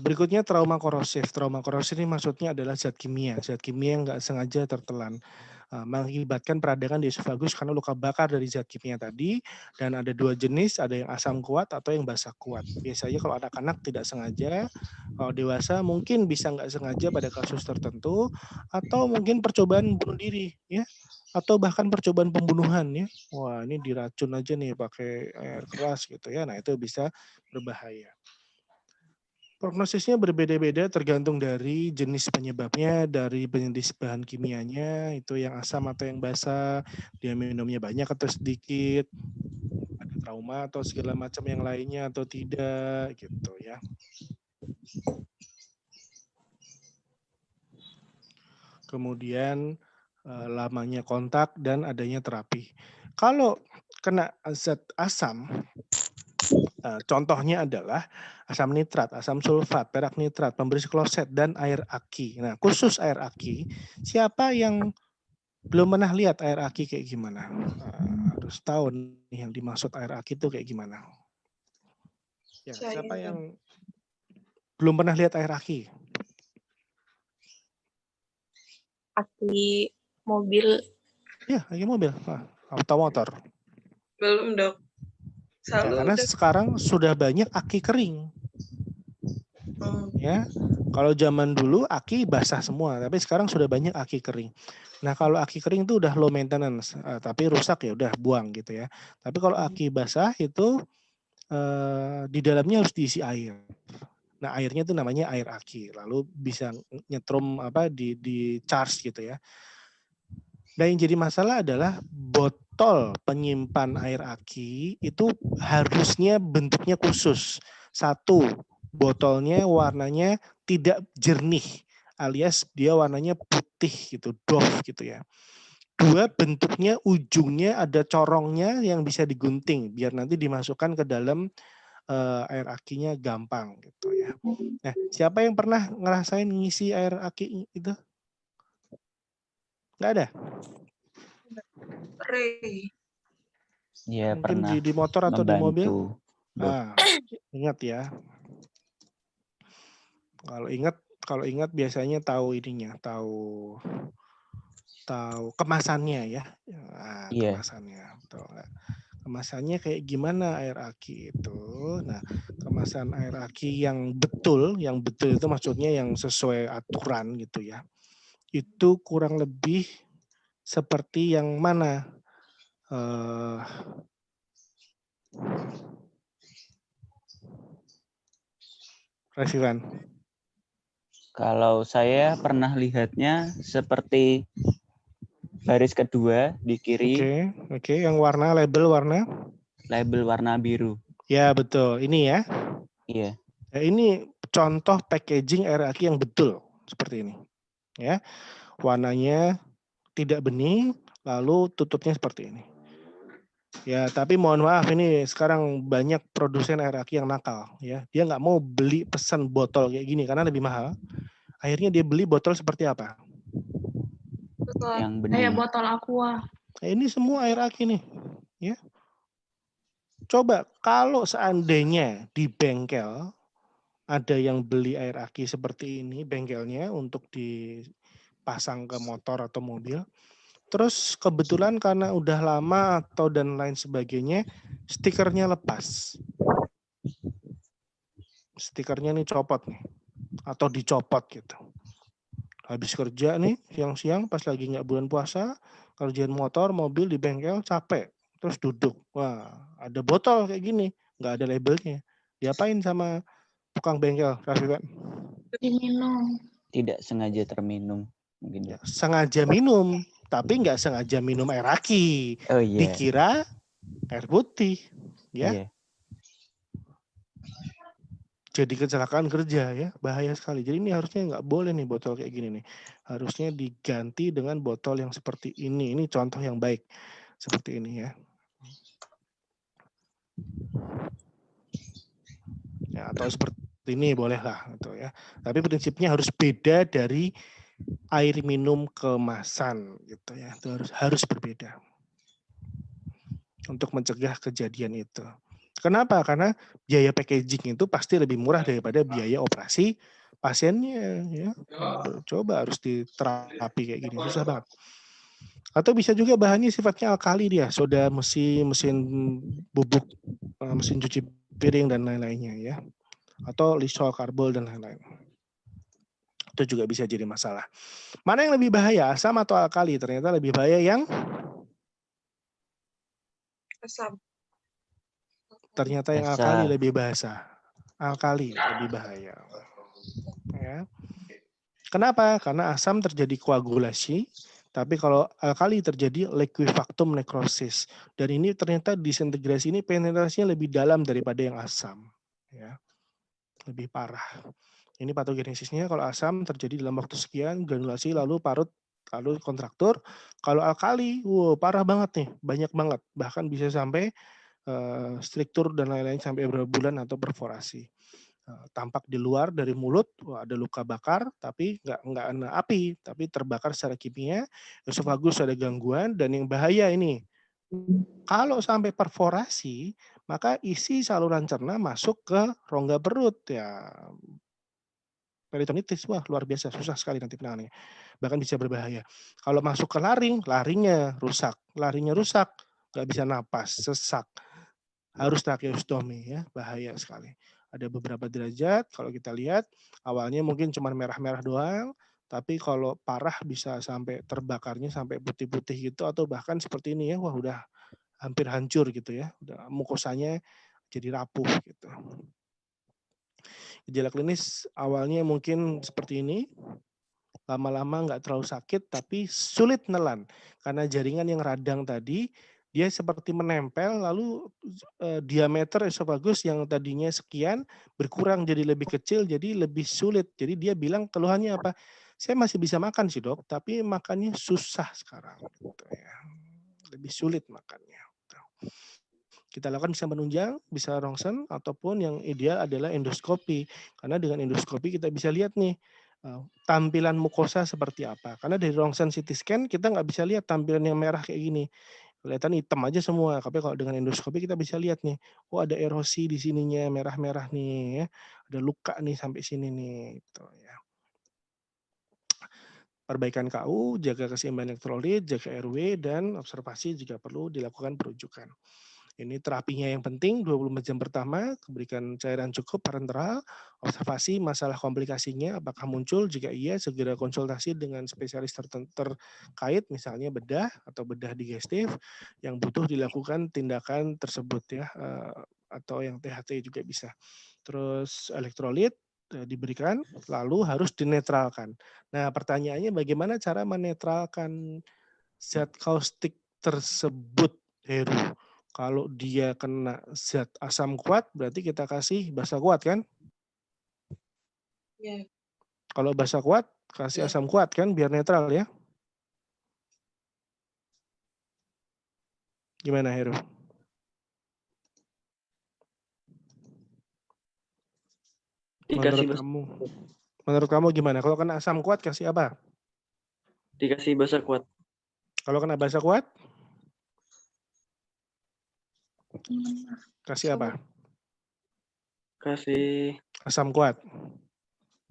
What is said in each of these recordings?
Berikutnya trauma korosif. Trauma korosif ini maksudnya adalah zat kimia yang nggak sengaja tertelan, mengakibatkan peradangan di esofagus karena luka bakar dari zat kimia tadi, dan ada 2 jenis, ada yang asam kuat atau yang basa kuat. Biasanya kalau anak-anak tidak sengaja, kalau dewasa mungkin bisa nggak sengaja pada kasus tertentu, atau mungkin percobaan bunuh diri ya, atau bahkan percobaan pembunuhan ya. Wah, ini diracun aja nih pakai air keras gitu ya, nah itu bisa berbahaya. Prognosisnya berbeda-beda tergantung dari jenis penyebabnya, dari jenis bahan kimianya, itu yang asam atau yang basa, dia minumnya banyak atau sedikit, ada trauma atau segala macam yang lainnya atau tidak, gitu ya. Kemudian lamanya kontak dan adanya terapi. Kalau kena zat asam, contohnya adalah asam nitrat, asam sulfat, perak nitrat, pembersih kloset, dan air aki. Nah, khusus air aki, siapa yang belum pernah lihat air aki kayak gimana? Harus tahu nih yang dimaksud air aki itu kayak gimana. Ya, siapa yang belum pernah lihat air aki? Aki mobil. Ya, aki mobil, atau motor. Belum, Dok. Ya, karena sekarang sudah banyak aki kering. Ya, kalau zaman dulu aki basah semua, tapi sekarang sudah banyak aki kering. Nah, kalau aki kering itu udah low maintenance, tapi rusak ya udah buang gitu ya. Tapi kalau aki basah itu di dalamnya harus diisi air. Nah, airnya itu namanya air aki. Lalu bisa nyetrum di charge gitu ya. Nah, yang jadi masalah adalah botol penyimpan air aki itu harusnya bentuknya khusus. Satu, botolnya warnanya tidak jernih, alias dia warnanya putih gitu, doff gitu ya. Dua, bentuknya ujungnya ada corongnya yang bisa digunting biar nanti dimasukkan ke dalam air akinya gampang gitu ya. Nah, siapa yang pernah ngerasain ngisi air aki itu? Nggak ada? Ya, Mungkin pernah di motor atau di mobil? membantu. Ingat ya. Kalau ingat biasanya tahu ininya, tahu kemasannya ya. Iya. Kemasannya, betul. Kemasannya kayak gimana air aki itu? Nah, kemasan air aki yang betul itu maksudnya yang sesuai aturan gitu ya. Itu kurang lebih seperti yang mana? Reviwan. Kalau saya pernah lihatnya seperti baris kedua di kiri. Oke. Yang warna label warna biru. Ya, betul. Ini ya. Iya. Nah, ini contoh packaging air aki yang betul seperti ini. Ya. Warnanya tidak bening, lalu tutupnya seperti ini. Ya, tapi mohon maaf ini sekarang banyak produsen air aki yang nakal ya. Dia nggak mau beli pesan botol kayak gini karena lebih mahal. Akhirnya dia beli botol seperti apa? Yang bening. Kayak botol aqua. Nah, ini semua air aki nih, ya. Coba kalau seandainya di bengkel ada yang beli air aki seperti ini bengkelnya untuk dipasang ke motor atau mobil. Terus kebetulan karena udah lama atau dan lain sebagainya, stikernya lepas. Stikernya nih copot nih. Atau dicopot gitu. Habis kerja nih, siang-siang pas lagi nggak bulan puasa, kerjaan motor, mobil di bengkel, capek. Terus duduk. Wah, ada botol kayak gini. Nggak ada labelnya. Diapain sama tukang bengkel, Raffi? Diminum. Tidak sengaja terminum. Mungkin. Ya, sengaja minum, tapi nggak sengaja minum air aki. Oh iya. Dikira air putih. Ya. Iya. Jadi kecelakaan kerja ya, bahaya sekali. Jadi ini harusnya nggak boleh nih botol kayak gini nih. Harusnya diganti dengan botol yang seperti ini. Ini contoh yang baik. Seperti ini ya. Ya, atau seperti ini bolehlah gitu ya. Tapi prinsipnya harus beda dari air minum kemasan gitu ya. Itu harus berbeda. Untuk mencegah kejadian itu. Kenapa? Karena biaya packaging itu pasti lebih murah daripada biaya operasi pasiennya. Ya. Coba harus diterapi kayak gini, susah banget. Atau bisa juga bahannya sifatnya alkali dia, soda mesin bubuk, mesin cuci piring dan lain-lainnya ya. Atau lisol karbol dan lain-lain. Itu juga bisa jadi masalah. Mana yang lebih bahaya, asam atau alkali? Ternyata lebih bahaya yang Asam. ternyata yang alkali Asam. lebih bahasa. Alkali lebih bahaya. Ya. Kenapa? Karena asam terjadi koagulasi, tapi kalau alkali terjadi liquefactum necrosis. Dan ini ternyata disintegrasi ini penetrasinya lebih dalam daripada yang asam. Ya. Lebih parah. Ini patogenesisnya kalau asam terjadi dalam waktu sekian, granulasi lalu parut, lalu kontraktur. Kalau alkali, wow, parah banget nih, banyak banget. Bahkan bisa sampai struktur dan lain-lain sampai beberapa bulan atau perforasi. Tampak di luar dari mulut, ada luka bakar, tapi nggak kena api, tapi terbakar secara kimia, esofagus ada gangguan, dan yang bahaya ini, kalau sampai perforasi, maka isi saluran cerna masuk ke rongga perut, ya peritonitis, wah luar biasa, susah sekali nanti penanganannya, bahkan bisa berbahaya. Kalau masuk ke laring, laringnya rusak, nggak bisa napas, sesak, harus tracheostomi ya, bahaya sekali. Ada beberapa derajat, kalau kita lihat awalnya mungkin cuma merah-merah doang, tapi kalau parah bisa sampai terbakarnya sampai putih-putih gitu, atau bahkan seperti ini ya, wah udah hampir hancur gitu ya, udah mukosanya jadi rapuh gitu. Gejala klinis awalnya mungkin seperti ini, lama-lama nggak terlalu sakit tapi sulit nelan karena jaringan yang radang tadi dia seperti menempel, lalu diameter esofagus yang tadinya sekian berkurang jadi lebih kecil, jadi lebih sulit. Jadi dia bilang keluhannya apa? Saya masih bisa makan sih dok, tapi makannya susah sekarang. Gitu ya. Lebih sulit makannya. Kita lakukan bisa menunjang, bisa rongsen, ataupun yang ideal adalah endoskopi. Karena dengan endoskopi kita bisa lihat nih, tampilan mukosa seperti apa. Karena dari rongsen CT scan kita nggak bisa lihat tampilan yang merah kayak gini. Kelihatan hitam aja semua. Tapi kalau dengan endoskopi kita bisa lihat nih, oh ada erosi di sininya, merah-merah nih ya. Ada luka nih sampai sini nih. Gitu, ya. Perbaikan KU, jaga keseimbangan elektrolit, jaga RW, dan observasi jika perlu dilakukan perujukan. Ini terapinya yang penting, 24 jam pertama, berikan cairan cukup parenteral, observasi masalah komplikasinya, apakah muncul, jika iya segera konsultasi dengan spesialis terkait, misalnya bedah atau bedah digestif, yang butuh dilakukan tindakan tersebut ya, atau yang THT juga bisa. Terus elektrolit diberikan, lalu harus dinetralkan. Nah pertanyaannya bagaimana cara menetralkan zat kaustik tersebut, Heru? Kalau dia kena zat asam kuat, berarti kita kasih basa kuat kan? Ya. Kalau basa kuat, kasih asam kuat kan, biar netral ya. Gimana Heru? Dikasih Menurut kamu gimana? Kalau kena asam kuat kasih apa? Dikasih basa kuat. Kalau kena basa kuat? Kasih apa? Kasih Asam kuat.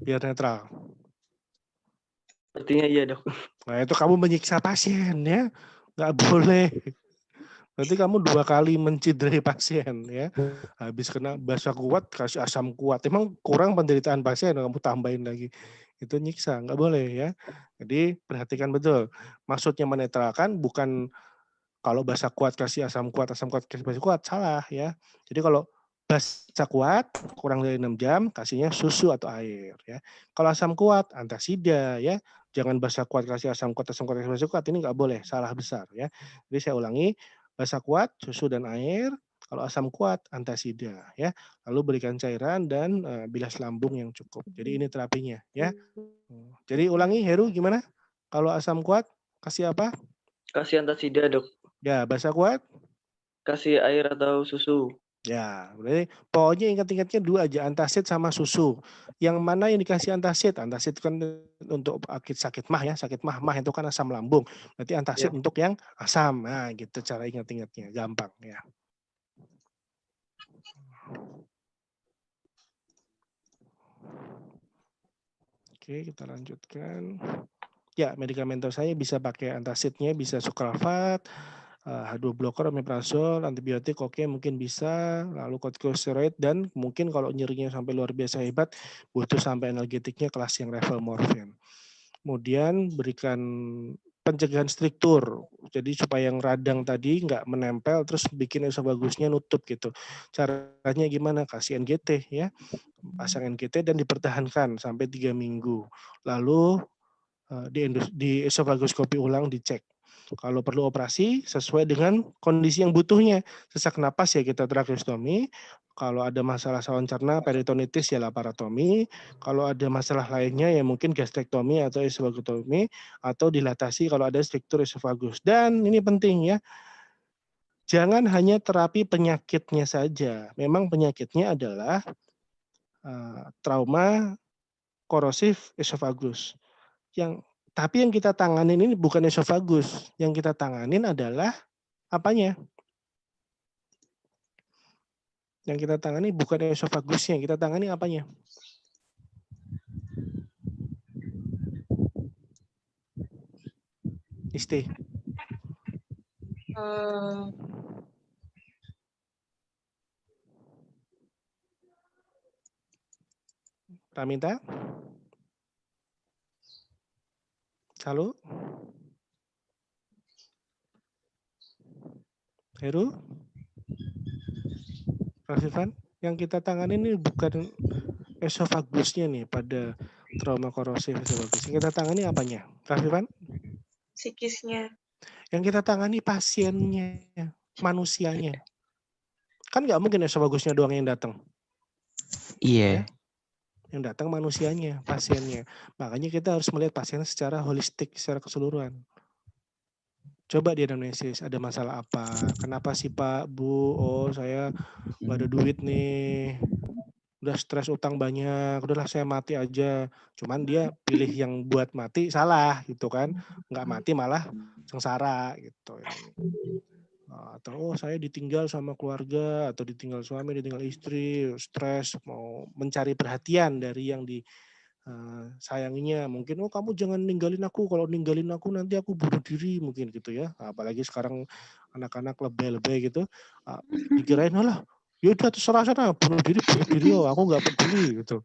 Biar netral. sepertinya iya dok. Nah itu kamu menyiksa pasien ya. Nggak boleh. Berarti kamu 2 kali menciderai pasien ya. Habis kena basa kuat kasih asam kuat. Emang kurang penderitaan pasien kamu tambahin lagi. Itu nyiksa, nggak boleh ya. Jadi perhatikan betul. Maksudnya menetralkan bukan kalau basa kuat kasih asam kuat kasih basa kuat, salah ya. Jadi kalau basa kuat kurang dari 6 jam kasihnya susu atau air ya. Kalau asam kuat antasida ya. Jangan basa kuat kasih asam kuat kasih basa kuat, ini nggak boleh, salah besar ya. Jadi saya ulangi, basa kuat susu dan air, kalau asam kuat antasida ya. Lalu berikan cairan dan bilas lambung yang cukup. Jadi ini terapinya ya. Jadi ulangi Heru gimana? Kalau asam kuat kasih apa? Kasih antasida dok. Ya, basa kuat? Kasih air atau susu. Ya, berarti pokoknya ingat-ingatnya 2 aja, antasid sama susu. Yang mana yang dikasih antasid? Antasid kan untuk sakit mah ya, sakit mah itu kan asam lambung. Berarti antasid untuk yang asam. Nah, gitu cara ingat-ingatnya, gampang ya. Oke, kita lanjutkan. Ya, medikamentosa bisa pakai antasidnya, bisa sukralfat, H2 blocker, omeprazol, antibiotik oke mungkin bisa, lalu kortikosteroid, dan mungkin kalau nyerinya sampai luar biasa hebat, butuh sampai analgetiknya kelas yang level morfin. Kemudian berikan pencegahan struktur, jadi supaya yang radang tadi nggak menempel terus bikin esofagusnya nutup gitu. Caranya gimana? Kasih NGT ya, pasang NGT dan dipertahankan sampai 3 minggu. Lalu di esofagoskopi ulang dicek. Kalau perlu operasi sesuai dengan kondisi yang butuhnya. Sesak napas ya kita tracheostomi. Kalau ada masalah saluran cerna, peritonitis ya laparotomi. Kalau ada masalah lainnya ya mungkin gastrektomi atau esofagotomi atau dilatasi kalau ada struktur esofagus. Dan ini penting ya, jangan hanya terapi penyakitnya saja. Memang penyakitnya adalah trauma korosif esofagus. Tapi yang kita tanganin ini bukan esofagus. Yang kita tanganin adalah apanya? Yang kita tangani bukan esofagusnya, kita tangani apanya? Isti. Raminta? Halo? Heru? Rafifan? Yang kita tangani ini bukan esofagusnya nih pada trauma korosif esofagus. Yang kita tangani apanya? Rafifan? Psikisnya. Yang kita tangani pasiennya, manusianya. Kan nggak mungkin esofagusnya doang yang datang. Iya. Ya? Yang datang manusianya, pasiennya. Makanya kita harus melihat pasien secara holistik, secara keseluruhan. Coba di anamnesis, ada masalah apa? Kenapa sih Pak, Bu? Oh saya nggak ada duit nih. Udah stres utang banyak, udahlah saya mati aja. Cuman dia pilih yang buat mati salah gitu kan. Nggak mati malah sengsara gitu. Atau oh saya ditinggal sama keluarga atau ditinggal suami, ditinggal istri, stres mau mencari perhatian dari yang sayanginya. Mungkin oh kamu jangan ninggalin aku, kalau ninggalin aku nanti aku bunuh diri mungkin gitu ya. Apalagi sekarang anak-anak lebay-lebay gitu. Dikirain lah ya udah terserah sana bunuh diri oh aku nggak peduli gitu.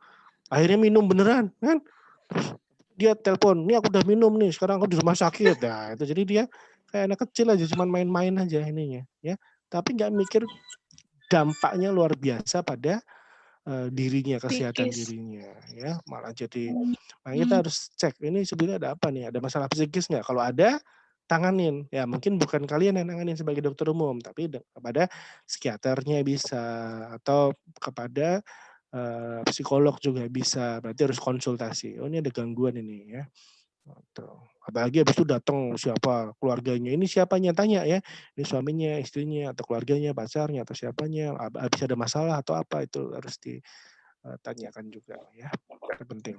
Akhirnya minum beneran kan. Terus dia telepon, "Nih aku udah minum nih, sekarang aku di rumah sakit." Nah, itu jadi dia kayak anak kecil aja, cuman main-main aja ininya ya. Tapi nggak mikir dampaknya luar biasa pada dirinya, kesehatan Psikis. dirinya ya. Malah jadi kita harus cek ini sebenarnya ada apa nih? Ada masalah psikis nggak? Kalau ada tanganin. Ya mungkin bukan kalian yang nanganin sebagai dokter umum, tapi kepada psikiaternya bisa atau kepada psikolog juga bisa. Berarti harus konsultasi. Oh ini ada gangguan ini ya. Apalagi habis itu datang siapa keluarganya, ini siapanya tanya ya, ini suaminya, istrinya, atau keluarganya, pacarnya, atau siapanya, habis ada masalah atau apa itu harus ditanyakan juga ya, penting.